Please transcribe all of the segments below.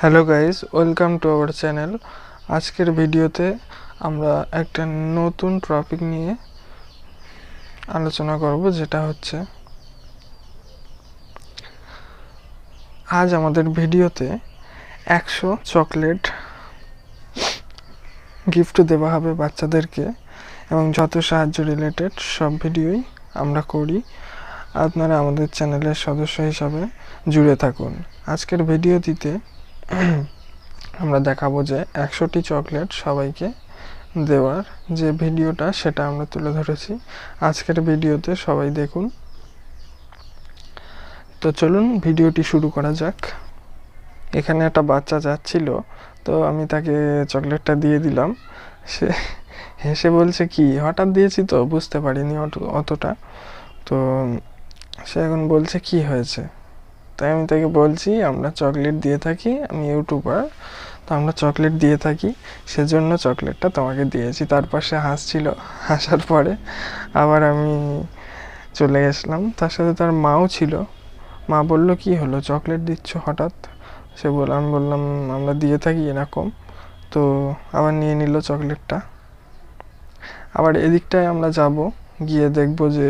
Hello guys, welcome to our channel. আজকের ভিডিওতে আমরা একটা নতুন টপিক নিয়ে আলোচনা করব, যেটা হচ্ছে আজ আমাদের ভিডিওতে 100 চকলেট গিফট দেওয়া হবে বাচ্চাদেরকে, এবং যত সাহায্য রিলেটেড সব ভিডিওই আমরা করি। আপনারা আমাদের চ্যানেলের সদস্য হিসাবে জুড়ে থাকুন। আজকের ভিডিওটিতে আমরা দেখাবো যে 100টি চকলেট সবাইকে দেওয়ার যে ভিডিওটা, সেটা আমরা তুলে ধরেছি আজকের ভিডিওতে। সবাই দেখুন। তো চলুন ভিডিওটি শুরু করা যাক। এখানে একটা বাচ্চা যাচ্ছিল, তো আমি তাকে চকলেটটা দিয়ে দিলাম। সে হেসে বলছে, কি হঠাৎ দিয়েছি তো বুঝতে পারিনি অতটা। তো সে এখন বলছে কি হয়েছে। তাই আমি তাকে বলছি, আমরা চকলেট দিয়ে থাকি, আমি ইউটিউবার, তো আমরা চকলেট দিয়ে থাকি, সেজন্য চকলেটটা তোমাকে দিয়েছি। তারপর সে হাসছিল। হাসার পরে আবার আমি চলে গেছিলাম। তার সাথে তার মাও ছিল। মা বলল, কি হলো, চকলেট দিচ্ছ হঠাৎ? আমি বললাম আমরা দিয়ে থাকি এরকম। তো আবার নিয়ে নিল চকলেটটা। আবার এদিকটায় আমরা যাব, গিয়ে দেখব যে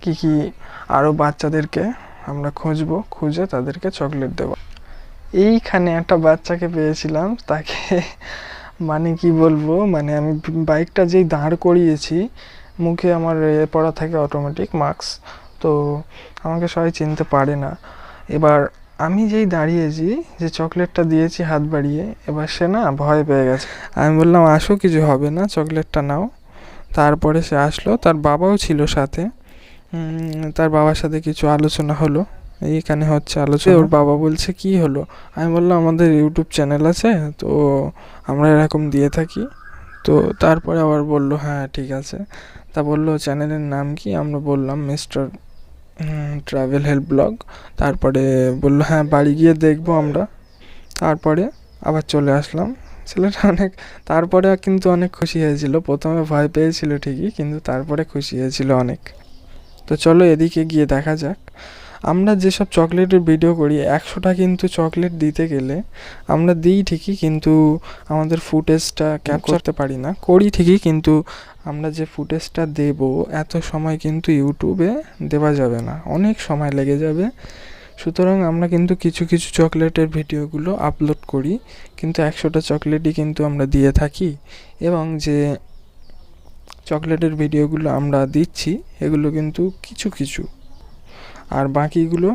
কি আরও বাচ্চাদেরকে আমরা খুঁজে তাদেরকে চকলেট দেব। এইখানে একটা বাচ্চাকে পেয়েছিলাম, তাকে মানে কি বলবো, মানে আমি বাইকটা যেই দাঁড় করিয়েছি, মুখে আমার পরা থাকে অটোমেটিক মাস্ক, তো আমাকে সবাই চিনতে পারে না। এবার আমি যেই দাঁড়িয়েছি, যে চকলেটটা দিয়েছি হাত বাড়িয়ে, এবার সে না ভয় পেয়ে গেছে। আমি বললাম, আসো, কিছু হবে না, চকলেটটা নাও। তারপরে সে আসলো, তার বাবাও ছিল সাথে। তার বাবার সাথে কিছু আলোচনা হলো, এইখানে হচ্ছে আলোচনা। ওর বাবা বলছে, কি হলো? আমি বললাম, আমাদের ইউটিউব চ্যানেল আছে, তো আমরা এরকম দিয়ে থাকি। তো তারপরে আবার বললো, হ্যাঁ ঠিক আছে। তা বললো, চ্যানেলের নাম কি? আমরা বললাম মিস্টার ট্রাভেল হেল্প ব্লগ। তারপরে বললো, হ্যাঁ বাড়ি গিয়ে দেখবো আমরা। তারপরে আবার চলে আসলাম। ছেলেটা তারপরে কিন্তু অনেক খুশি হয়েছিল। প্রথমে ভয় পেয়েছিল ঠিকই, কিন্তু তারপরে খুশি হয়েছিল অনেক। তো চলো এদিকে গিয়ে দেখা যাক। আমরা যেসব চকলেটের ভিডিও করি, 100টা কিন্তু চকলেট দিতে গেলে আমরা দিই ঠিকই, কিন্তু আমাদের ফুটেজটা ক্যাপচার করতে পারি না। করি ঠিকই, কিন্তু আমরা যে ফুটেজটা দেব, এত সময় কিন্তু ইউটিউবে দেওয়া যাবে না, অনেক সময় লেগে যাবে। সুতরাং আমরা কিন্তু কিছু কিছু চকলেটের ভিডিওগুলো আপলোড করি, কিন্তু 100টা চকলেটই কিন্তু আমরা দিয়ে থাকি। এবং যে চকলেটের ভিডিওগুলো আমরা দিচ্ছি, এগুলো কিন্তু কিছু, আর বাকিগুলো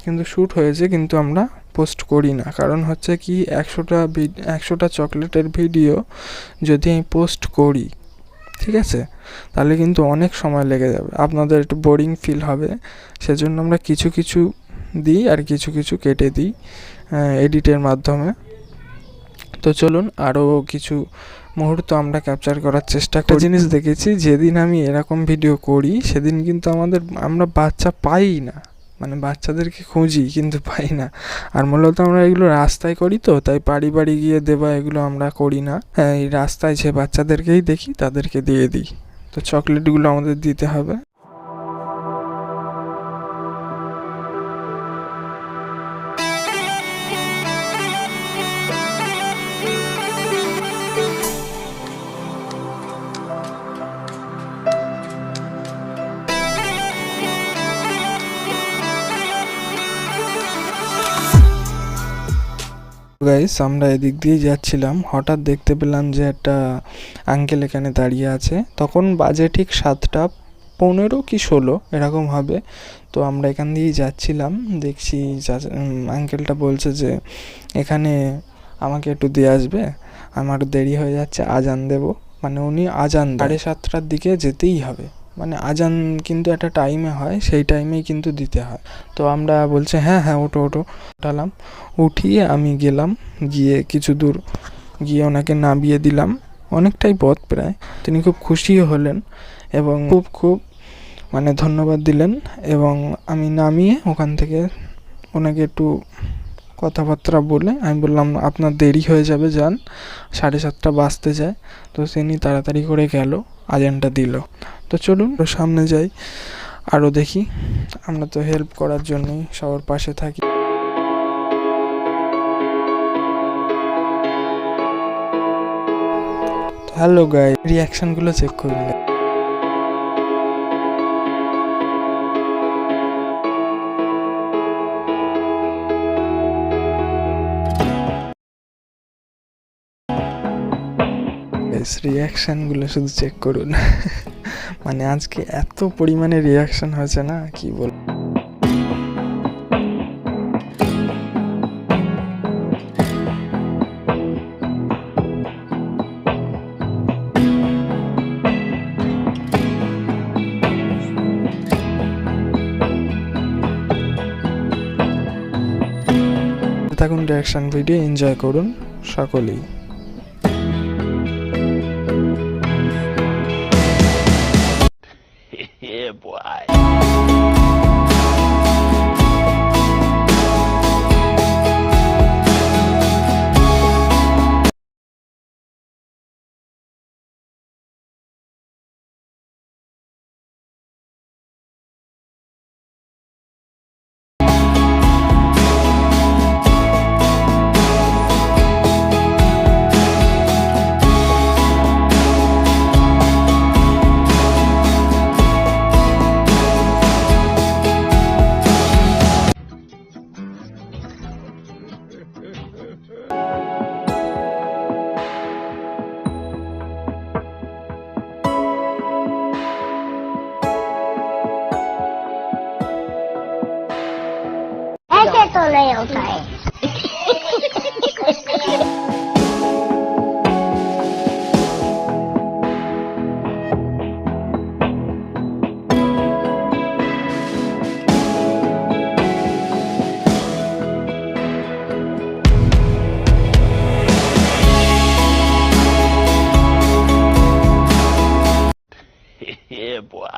কিন্তু শ্যুট হয়েছে, কিন্তু আমরা পোস্ট করি না। কারণ হচ্ছে কি, 100টা চকলেটের ভিডিও যদি আমি পোস্ট করি, ঠিক আছে, তাহলে কিন্তু অনেক সময় লেগে যাবে, আপনাদের একটু বোরিং ফিল হবে। সেজন্য আমরা কিছু দিই, আর কিছু কেটে দিই এডিটের মাধ্যমে। তো চলুন আরও কিছু মুহূর্ত আমরা ক্যাপচার করার চেষ্টা করি। জিনিস দেখেছি, যেদিন আমি এরকম ভিডিও করি, সেদিন কিন্তু আমরা বাচ্চা পাই না, মানে বাচ্চাদেরকে খুঁজি কিন্তু পাই না। আর মূলত আমরা এগুলো রাস্তায় করি, তো তাই বাড়ি গিয়ে দেওয়া এগুলো আমরা করি না। হ্যাঁ, এই রাস্তায় যে বাচ্চাদেরকেই দেখি তাদেরকে দিয়ে দিই। তো চকলেটগুলো আমাদের দিতে হবে। গাইস, আমরা এদিক দিয়ে যাচ্ছিলাম, হঠাৎ দেখতে পেলাম যে একটা আঙ্কেল এখানে দাঁড়িয়ে আছে। তখন বাজে ঠিক 7টা 15 কি 16 এরকম হবে। তো আমরা এখান দিয়েই যাচ্ছিলাম, দেখছি আঙ্কেলটা বলছে যে এখানে আমাকে একটু দিয়ে আসবে, আমার দেরি হয়ে যাচ্ছে, আজান দেব। মানে উনি আজান 7:30টার দিকে যেতেই হবে, মানে আজান কিন্তু একটা টাইমে হয়, সেই টাইমেই কিন্তু দিতে হয়। তো আমরা বলছে, হ্যাঁ ওঠো। উঠালাম, উঠিয়ে আমি গেলাম, গিয়ে কিছু দূর গিয়ে ওনাকে নামিয়ে দিলাম, অনেকটাই পথ প্রায়। তিনি খুব খুশিও হলেন এবং খুব মানে ধন্যবাদ দিলেন। এবং আমি নামিয়ে ওখান থেকে ওনাকে একটু কথাবার্তা বলে আমি বললাম, আপনার দেরি হয়ে যাবে, যান, 7:30 বাজতে যায়। তো তিনি তাড়াতাড়ি করে গেল, আজানটা দিল। তো চলুন সামনে যাই, আরও দেখি। আমরা তো হেল্প করার জন্যই সবার পাশে থাকি। হ্যালো গাইস, রিয়াকশনগুলো চেক করুন। রিয়াকশনগুলো শুধু চেক করুন। মানে আজকে এত পরিমাণে রিয়াকশন হয়েছে না, কি বল। থাকুন রিয়াকশন ভিডিও, এনজয় করুন সকলেই। Yeah, boy. ऐसे तो नहीं होता है। Yeah, boy.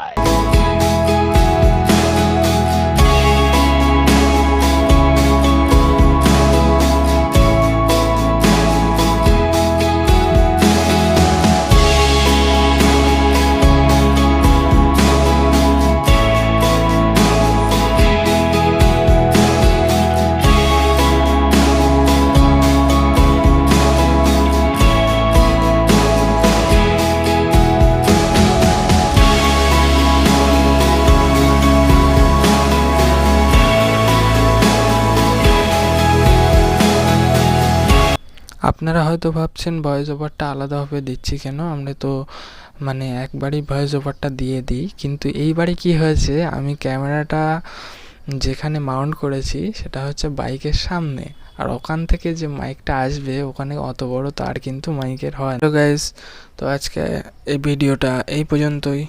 আপনারা হয়তো ভাবছেন ভয়েস ওভারটা আলাদাভাবে দিচ্ছি কেন, আমরা তো মানে একবারই ভয়েস ওভারটা দিয়ে দিই। কিন্তু এইবারে কি হয়েছে, আমি ক্যামেরাটা যেখানে মাউন্ট করেছি সেটা হচ্ছে বাইকের সামনে, আর ওখান থেকে যে মাইকটা আসবে ওখানে অত বড় তার কিন্তু মাইকের হয়। তো গাইস, তো আজকে এই ভিডিওটা এই পর্যন্তই।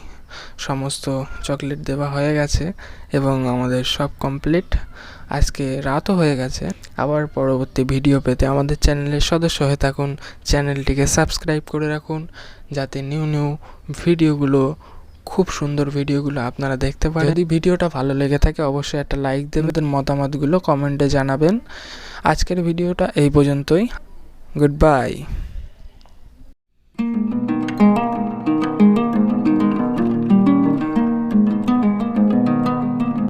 সমস্ত চকলেট দেওয়া হয়ে গেছে এবং আমাদের সব কমপ্লিট। আজকে রাতও হয়ে গেছে। আবার পরবর্তী ভিডিও পেতে আমাদের চ্যানেলের সদস্য হয়ে থাকুন, চ্যানেলটিকে সাবস্ক্রাইব করে রাখুন, যাতে নিউ নিউ ভিডিওগুলো, খুব সুন্দর ভিডিওগুলো আপনারা দেখতে পারেন। যদি ভিডিওটা ভালো লেগে থাকে অবশ্যই একটা লাইক দেবেন, মতামতগুলো কমেন্টে জানাবেন। আজকের ভিডিওটা এই পর্যন্তই। Good bye.